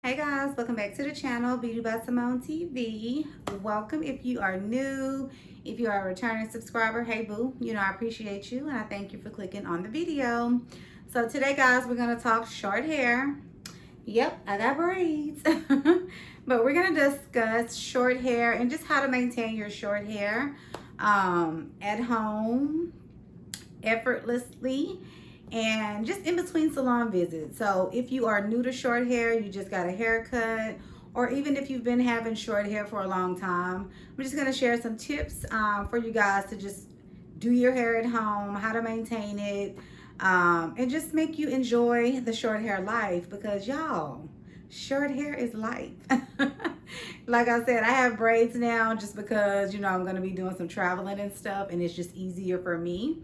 Hey guys, welcome back to the channel, Beauty by Simone TV. Welcome if you are new. If you are a returning subscriber, hey boo, I appreciate you and I thank you for clicking on the video. So today guys, we're gonna talk short hair. Yep, I got braids. But we're gonna discuss short hair and just how to maintain your short hair at home, effortlessly, and just in between salon visits. So if you are new to short hair, you just got a haircut, or even if you've been having short hair for a long time, I'm just going to share some tips for you guys to just do your hair at home, how to maintain it, and just make you enjoy the short hair life, because y'all, short hair is life. Like I said, I have braids now just because I'm going to be doing some traveling and stuff, and it's just easier for me.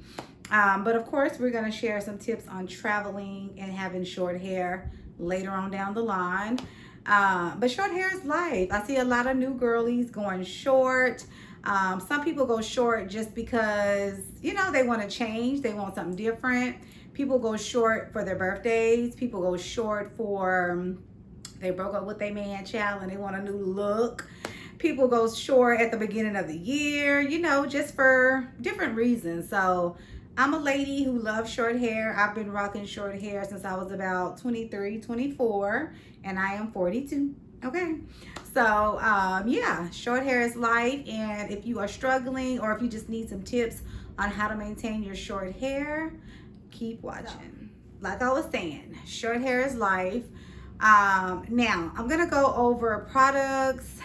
But of course, we're going to share some tips on traveling and having short hair later on down the line. But short hair is life. I see a lot of new girlies going short. Some people go short just because, they want to change. They want something different. People go short for their birthdays. People go short for, they broke up with their man child and they want a new look. People go short at the beginning of the year, just for different reasons. So I'm a lady who loves short hair. I've been rocking short hair since I was about 23, 24, and I am 42. Okay. So, yeah, short hair is life. And if you are struggling or if you just need some tips on how to maintain your short hair, keep watching. Like I was saying, short hair is life. Now, I'm going to go over products.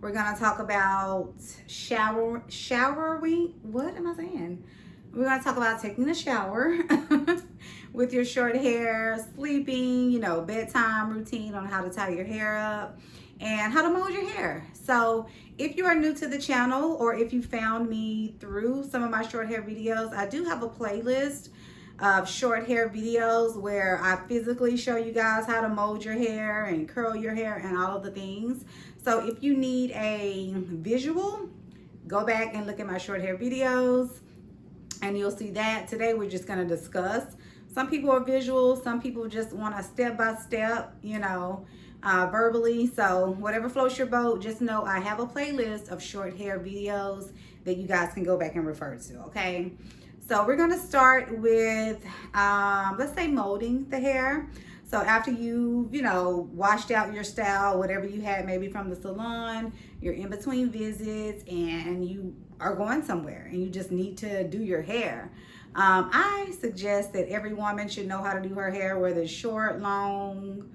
We're going to talk about showering. What am I saying? We're going to talk about taking a shower with your short hair, sleeping, bedtime routine on how to tie your hair up, and how to mold your hair. So if you are new to the channel, or if you found me through some of my short hair videos, I do have a playlist of short hair videos where I physically show you guys how to mold your hair and curl your hair and all of the things. So if you need a visual, go back and look at my short hair videos and you'll see that. Today we're just going to discuss. Some people are visual, some people just want a step-by-step, verbally. So whatever floats your boat, just know I have a playlist of short hair videos that you guys can go back and refer to, okay? So we're going to start with, let's say, molding the hair. So after you, washed out your style, whatever you had maybe from the salon, you're in between visits and you are going somewhere and you just need to do your hair. I suggest that every woman should know how to do her hair, whether it's short, long,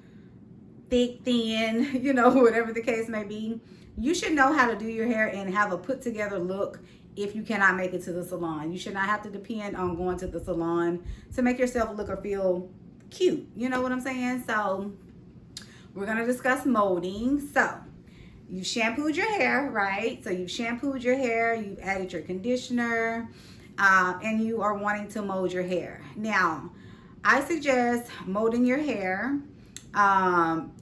thick, thin, whatever the case may be. You should know how to do your hair and have a put together look if you cannot make it to the salon. You should not have to depend on going to the salon to make yourself look or feel cute. You know what I'm saying? So we're going to discuss molding. So you shampooed your hair, right? So you've shampooed your hair, you've added your conditioner, and you are wanting to mold your hair. Now, I suggest molding your hair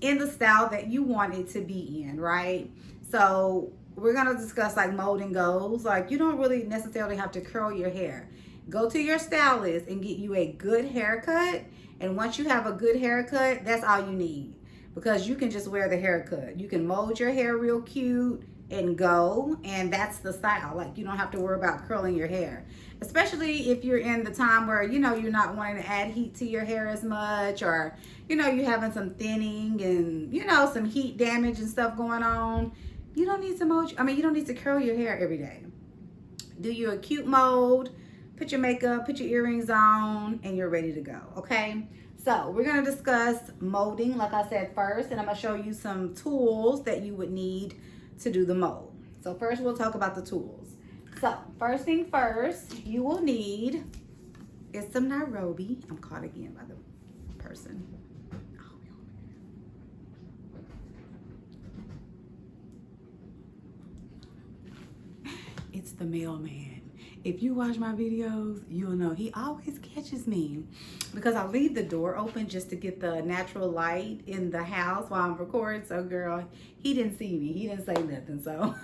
in the style that you want it to be in, right? So we're going to discuss like molding goes. Like, you don't really necessarily have to curl your hair. Go to your stylist and get you a good haircut. And once you have a good haircut, that's all you need, because you can just wear the haircut. You can mold your hair real cute and go, and that's the style. Like, you don't have to worry about curling your hair, especially if you're in the time where, you're not wanting to add heat to your hair as much, or, you're having some thinning and, some heat damage and stuff going on. You don't need to you don't need to curl your hair every day. Do you a cute mold, put your makeup, put your earrings on, and you're ready to go, okay? So we're gonna discuss molding, like I said, first, and I'm gonna show you some tools that you would need to do the mold. So first we'll talk about the tools. So first thing first, you will need is some Nairobi. I'm caught again by the person. It's the mailman. If you watch my videos, you'll know he always catches me, because I leave the door open just to get the natural light in the house while I'm recording. So girl, he didn't see me. He didn't say nothing. So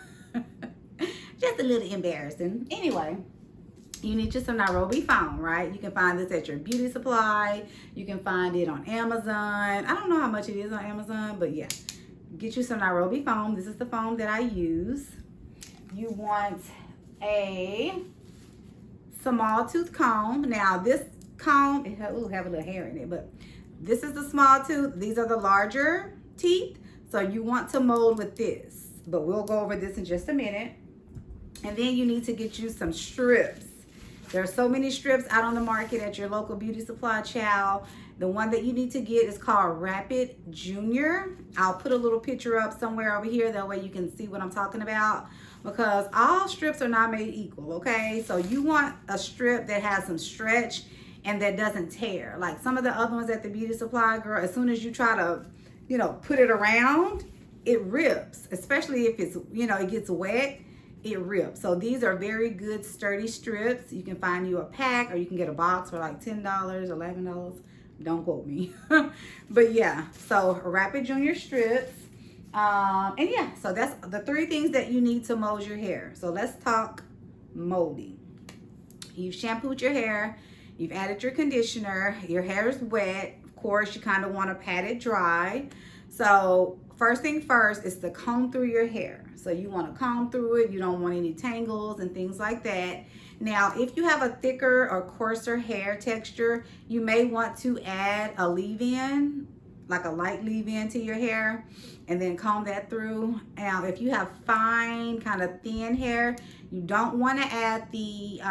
just a little embarrassing. Anyway, you need just some Nairobi foam, right? You can find this at your beauty supply. You can find it on Amazon. I don't know how much it is on Amazon, but yeah. Get you some Nairobi foam. This is the foam that I use. You want a small tooth comb. Now this comb, it have a little hair in it, but this is the small tooth. These are the larger teeth. So you want to mold with this, but we'll go over this in just a minute. And then you need to get you some strips. There are so many strips out on the market at your local beauty supply, child. The one that you need to get is called Rapid Junior. I'll put a little picture up somewhere over here. That way you can see what I'm talking about. Because all strips are not made equal, okay? So you want a strip that has some stretch and that doesn't tear. Like some of the other ones at the beauty supply, girl, as soon as you try to, you know, put it around, it rips. Especially if it's, you know, it gets wet. It rips. So these are very good sturdy strips. You can find you a pack or you can get a box for like $10, $11. Don't quote me. But yeah, so Rapid Junior strips. And yeah, so that's the 3 things that you need to mold your hair. So let's talk molding. You've shampooed your hair. You've added your conditioner. Your hair is wet. Of course, you kind of want to pat it dry. So first thing first is to comb through your hair. So you want to comb through it. You don't want any tangles and things like that. Now, if you have a thicker or coarser hair texture, you may want to add a leave-in, like a light leave-in to your hair, and then comb that through. Now, if you have fine, kind of thin hair, you don't want to add the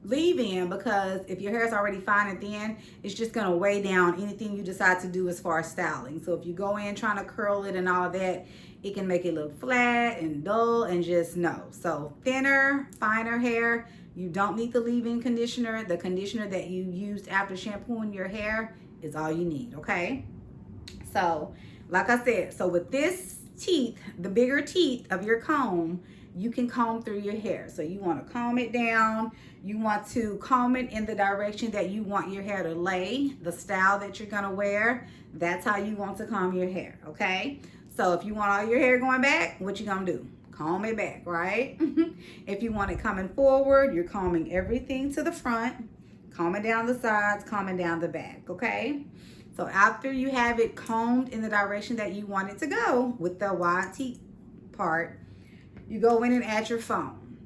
leave-in, because if your hair is already fine and thin, it's just going to weigh down anything you decide to do as far as styling. So if you go in trying to curl it and all that, it can make it look flat and dull and just no. So thinner, finer hair, you don't need the leave-in conditioner. The conditioner that you used after shampooing your hair is all you need, okay? So like I said, so with this teeth, the bigger teeth of your comb, you can comb through your hair. So you want to comb it down. You want to comb it in the direction that you want your hair to lay, the style that you're going to wear. That's how you want to comb your hair, okay? So if you want all your hair going back, what you going to do? Comb it back, right? If you want it coming forward, you're combing everything to the front, combing down the sides, combing down the back, okay? So after you have it combed in the direction that you want it to go with the wide teeth part, you go in and add your foam.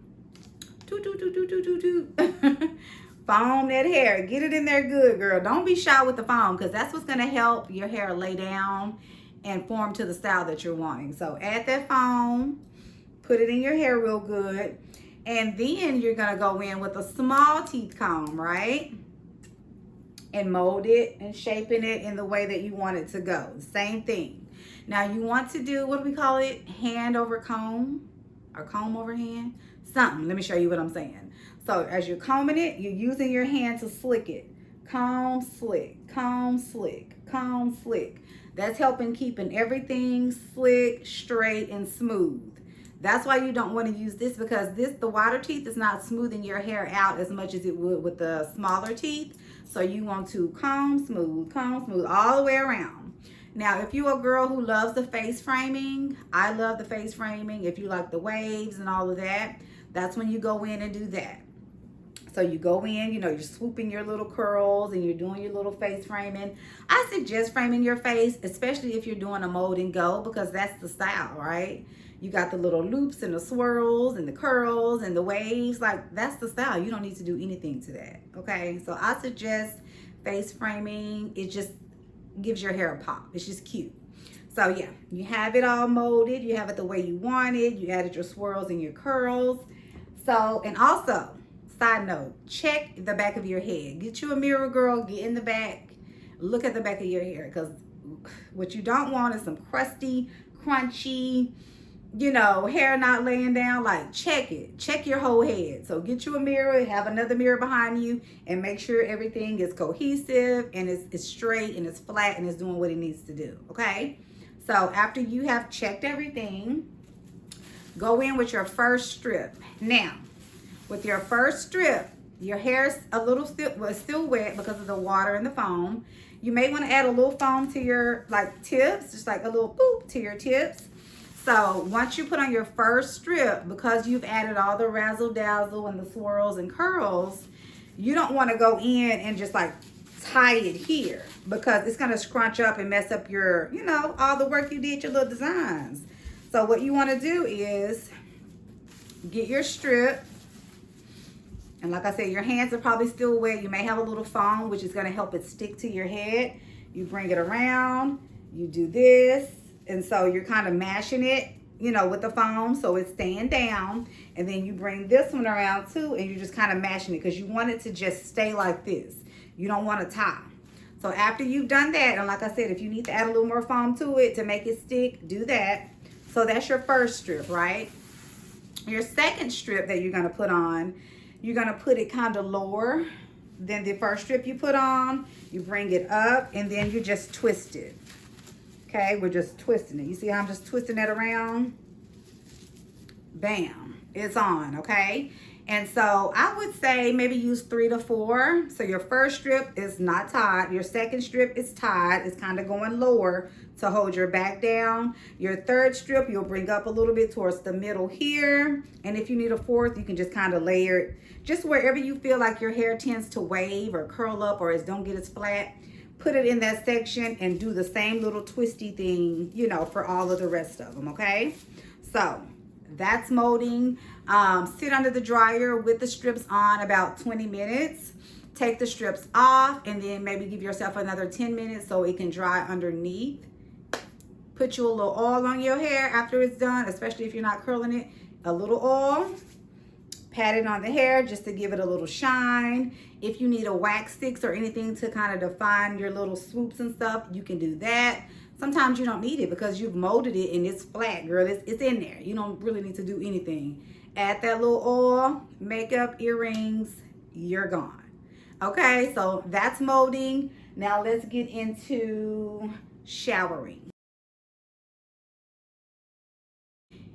Foam that hair. Get it in there good, girl. Don't be shy with the foam, because that's what's going to help your hair lay down and form to the style that you're wanting. So add that foam. Put it in your hair real good. And then you're going to go in with a small teeth comb, right? And mold it and shaping it in the way that you want it to go. Same thing. Now you want to do, what do we call it? Hand over comb or comb over hand? Something. Let me show you what I'm saying. So as you're combing it, you're using your hand to slick it. Comb, slick, comb, slick, comb, slick. That's helping keeping everything slick, straight, and smooth. That's why you don't want to use this, because the wider teeth is not smoothing your hair out as much as it would with the smaller teeth. So you want to comb smooth all the way around. Now, if you're a girl who loves the face framing, I love the face framing. If you like the waves and all of that, that's when you go in and do that. So you go in, you know, you're swooping your little curls and you're doing your little face framing. I suggest framing your face, especially if you're doing a mold and go, because that's the style, right? You got the little loops and the swirls and the curls and the waves. Like, that's the style. You don't need to do anything to that, okay? So I suggest face framing. It just gives your hair a pop. It's just cute. So yeah, you have it all molded. You have it the way you want it. You added your swirls and your curls. So, and also, side note, check the back of your head. Get you a mirror, girl. Get in the back. Look at the back of your hair, because what you don't want is some crusty, crunchy, you know, hair not laying down. Like, check it. Check your whole head. So get you a mirror, have another mirror behind you, and make sure everything is cohesive and it's straight and it's flat and it's doing what it needs to do, okay? So after you have checked everything, go in with your first strip. Now, with your first strip, your hair's a little still wet because of the water and the foam. You may want to add a little foam to your like tips, just like a little boop to your tips. So So once you put on your first strip, because you've added all the razzle dazzle and the swirls and curls, you don't want to go in and just like tie it here, because it's going to scrunch up and mess up your, you know, all the work you did, your little designs. So what you want to do is get your strip. And like I said, your hands are probably still wet. You may have a little foam, which is going to help it stick to your head. You bring it around, you do this. And so you're kind of mashing it, you know, with the foam so it's staying down. And then you bring this one around too, and you're just kind of mashing it because you want it to just stay like this. You don't want to tie. So after you've done that, and like I said, if you need to add a little more foam to it to make it stick, do that. So that's your first strip, right? Your second strip that you're going to put on, you're going to put it kind of lower than the first strip you put on. You bring it up, and then you just twist it. Okay, we're just twisting it. You see how I'm just twisting that around? Bam, it's on, okay? And so I would say maybe use 3 to 4. So your first strip is not tied. Your second strip is tied. It's kind of going lower to hold your back down. Your third strip, you'll bring up a little bit towards the middle here. And if you need a fourth, you can just kind of layer it just wherever you feel like your hair tends to wave or curl up or don't get as flat. Put it in that section and do the same little twisty thing, you know, for all of the rest of them, okay? So that's molding. Sit under the dryer with the strips on about 20 minutes. Take the strips off and then maybe give yourself another 10 minutes so it can dry underneath. Put you a little oil on your hair after it's done, especially if you're not curling it. A little oil. Pat it on the hair just to give it a little shine. If you need a wax sticks or anything to kind of define your little swoops and stuff, you can do that. Sometimes you don't need it because you've molded it and it's flat, girl. It's in there. You don't really need to do anything. Add that little oil, makeup, earrings, you're gone. Okay, so that's molding. Now let's get into showering.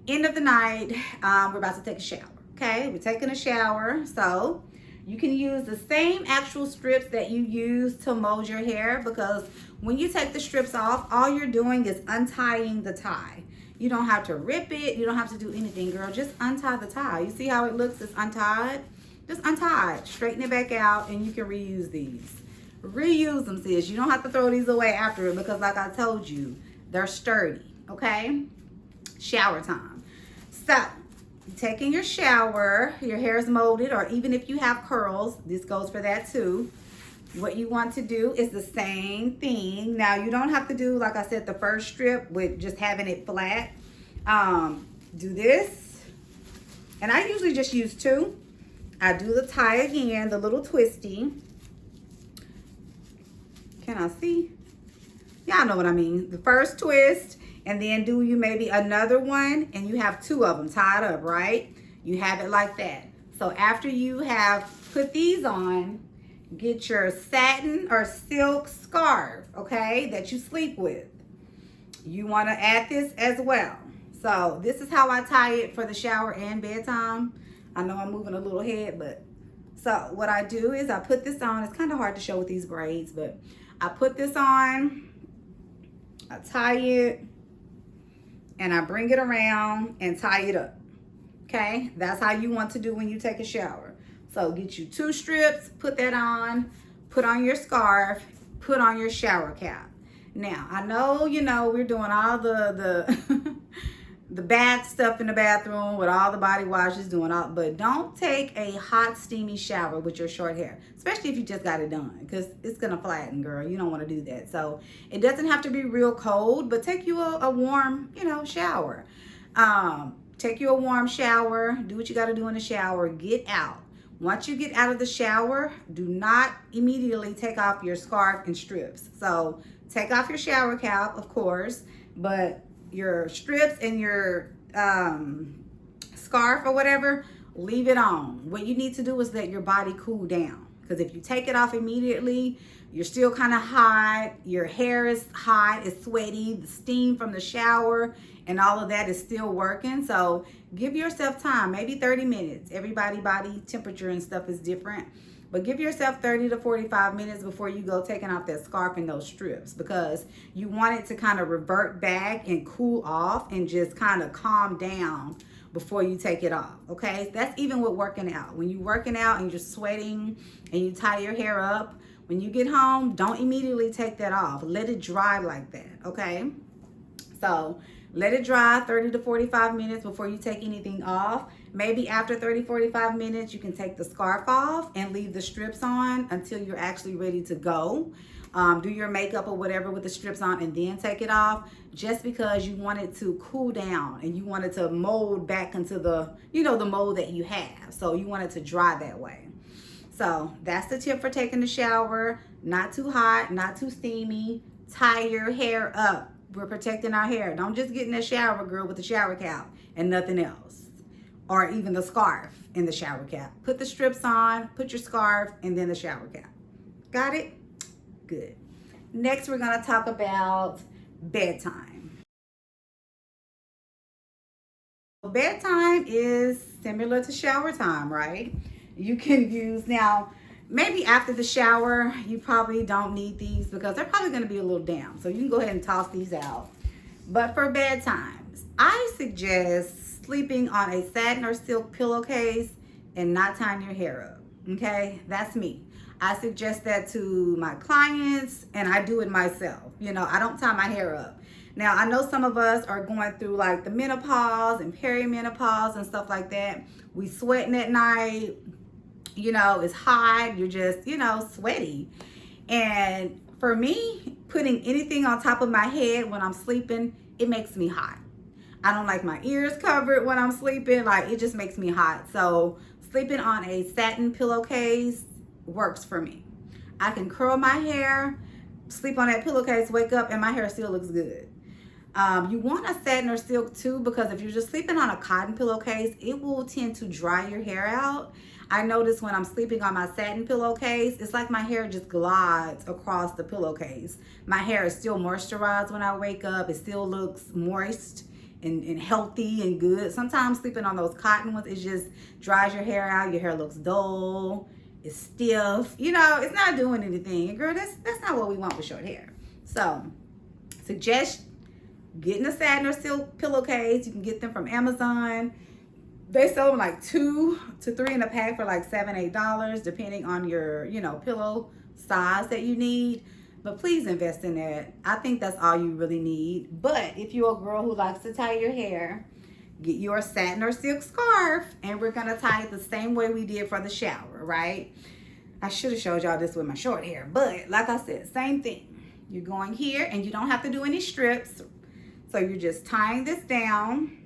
End of the night, we're about to take a shower. Okay, we're taking a shower, so you can use the same actual strips that you use to mold your hair, because when you take the strips off, all you're doing is untying the tie. You don't have to rip it. You don't have to do anything, girl. Just untie the tie. You see how it looks? It's untied. Just untie it. Straighten it back out, and you can reuse these. Reuse them, sis. You don't have to throw these away after it because, like I told you, they're sturdy, okay? Shower time. So, taking your shower, your hair is molded, or even if you have curls, this goes for that too. What you want to do is the same thing. Now, you don't have to do, like I said, the first strip with just having it flat. Do this. And I usually just use 2. I do the tie again, the little twisty. Can I see? Y'all know what I mean. The first twist, and then do you maybe another one, and you have 2 of them tied up, right? You have it like that. So after you have put these on, get your satin or silk scarf, okay, that you sleep with. You want to add this as well. So this is how I tie it for the shower and bedtime. I know I'm moving a little head, but so what I do is I put this on. It's kind of hard to show with these braids, but I put this on, I tie it, and I bring it around and tie it up. Okay, that's how you want to do when you take a shower. So get you 2 strips, put that on, put on your scarf, put on your shower cap. Now, I know, you know, we're doing all the the bath stuff in the bathroom with all the body washes, doing all, but don't take a hot, steamy shower with your short hair, especially if you just got it done, because it's gonna flatten, girl. You don't want to do that. So it doesn't have to be real cold, but take you a warm, you know, shower. Take you a warm shower, do what you got to do in the shower, get out. Once you get out of the shower, do not immediately take off your scarf and strips. So take off your shower cap, of course, but your strips and your scarf or whatever, leave it on. What you need to do is let your body cool down, because if you take it off immediately, you're still kind of hot, your hair is hot, it's sweaty, the steam from the shower and all of that is still working. So give yourself time, maybe 30 minutes. Everybody's body temperature and stuff is different. But give yourself 30 to 45 minutes before you go taking off that scarf and those strips, because you want it to kind of revert back and cool off and just kind of calm down before you take it off. Okay, that's even with working out. When you're working out and you're sweating and you tie your hair up, when you get home, don't immediately take that off. Let it dry like that. Okay, so let it dry 30 to 45 minutes before you take anything off. Maybe after 30, 45 minutes, you can take the scarf off and leave the strips on until you're actually ready to go. Do your makeup or whatever with the strips on and then take it off, just because you want it to cool down and you want it to mold back into the, you know, the mold that you have. So you want it to dry that way. So that's the tip for taking the shower. Not too hot, not too steamy. Tie your hair up. We're protecting our hair. Don't just get in the shower, girl, with the shower cap and nothing else. Or even the scarf in the shower cap. Put the strips on, put your scarf, and then the shower cap. Got it? Good. Next, we're going to talk about bedtime. Bedtime is similar to shower time, right? You can use, now, maybe after the shower, you probably don't need these because they're probably going to be a little damp. So you can go ahead and toss these out. But for bedtime, I suggest sleeping on a satin or silk pillowcase and not tying your hair up. Okay, that's me. I suggest that to my clients, and I do it myself. You know, I don't tie my hair up. Now, I know some of us are going through like the menopause and perimenopause and stuff like that. We sweating at night. You know, it's hot. You're just, you know, sweaty. And for me, putting anything on top of my head when I'm sleeping, it makes me hot. I don't like my ears covered when I'm sleeping. Like, it just makes me hot. So sleeping on a satin pillowcase works for me. I can curl my hair, sleep on that pillowcase, wake up, and my hair still looks good. You want a satin or silk too, because if you're just sleeping on a cotton pillowcase, it will tend to dry your hair out. I notice when I'm sleeping on my satin pillowcase, it's like my hair just glides across the pillowcase. My hair is still moisturized when I wake up. It still looks moist and healthy and good. Sometimes sleeping on those cotton ones, it just dries your hair out. Your hair looks dull. It's stiff. You know, it's not doing anything. And girl, that's not what we want with short hair. So, suggest getting a satin or silk pillowcase. You can get them from Amazon. They sell them like 2 to 3 in a pack for like $7, $8, depending on your, you know, pillow size that you need. But please invest in that. I think that's all you really need. But if you're a girl who likes to tie your hair, get your satin or silk scarf, and we're going to tie it the same way we did for the shower, right? I should have showed y'all this with my short hair. But like I said, same thing. You're going here, and you don't have to do any strips. So you're just tying this down.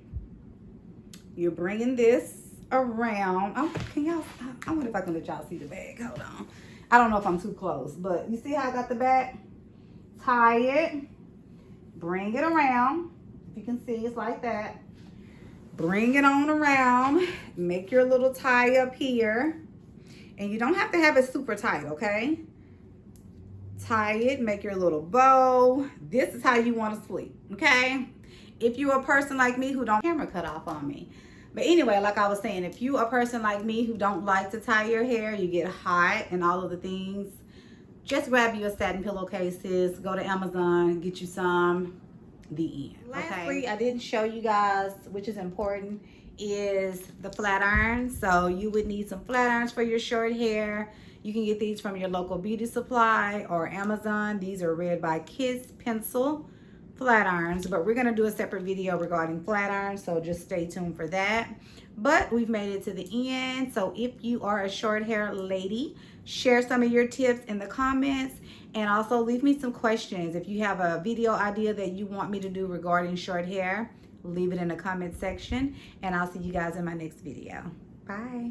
You're bringing this around. Oh, can y'all, I wonder if I can let y'all see the bag. Hold on. I don't know if I'm too close, but you see how I got the back? Tie it. Bring it around. If you can see, it's like that. Bring it on around. Make your little tie up here. And you don't have to have it super tight, okay? Tie it. Make your little bow. This is how you want to sleep, okay? If you're a person like me who don't camera cut off on me. But anyway, like I was saying, if you're a person like me who don't like to tie your hair, you get hot and all of the things, just grab you a satin pillowcases, go to Amazon, get you some, the end. Okay? Lastly, I didn't show you guys, which is important, is the flat irons. So you would need some flat irons for your short hair. You can get these from your local beauty supply or Amazon. These are Red by Kids Pencil flat irons, but we're going to do a separate video regarding flat irons, so just stay tuned for that. But we've made it to the end. So if you are a short hair lady, share some of your tips in the comments, and also leave me some questions. If you have a video idea that you want me to do regarding short hair, leave it in the comment section, and I'll see you guys in my next video. Bye.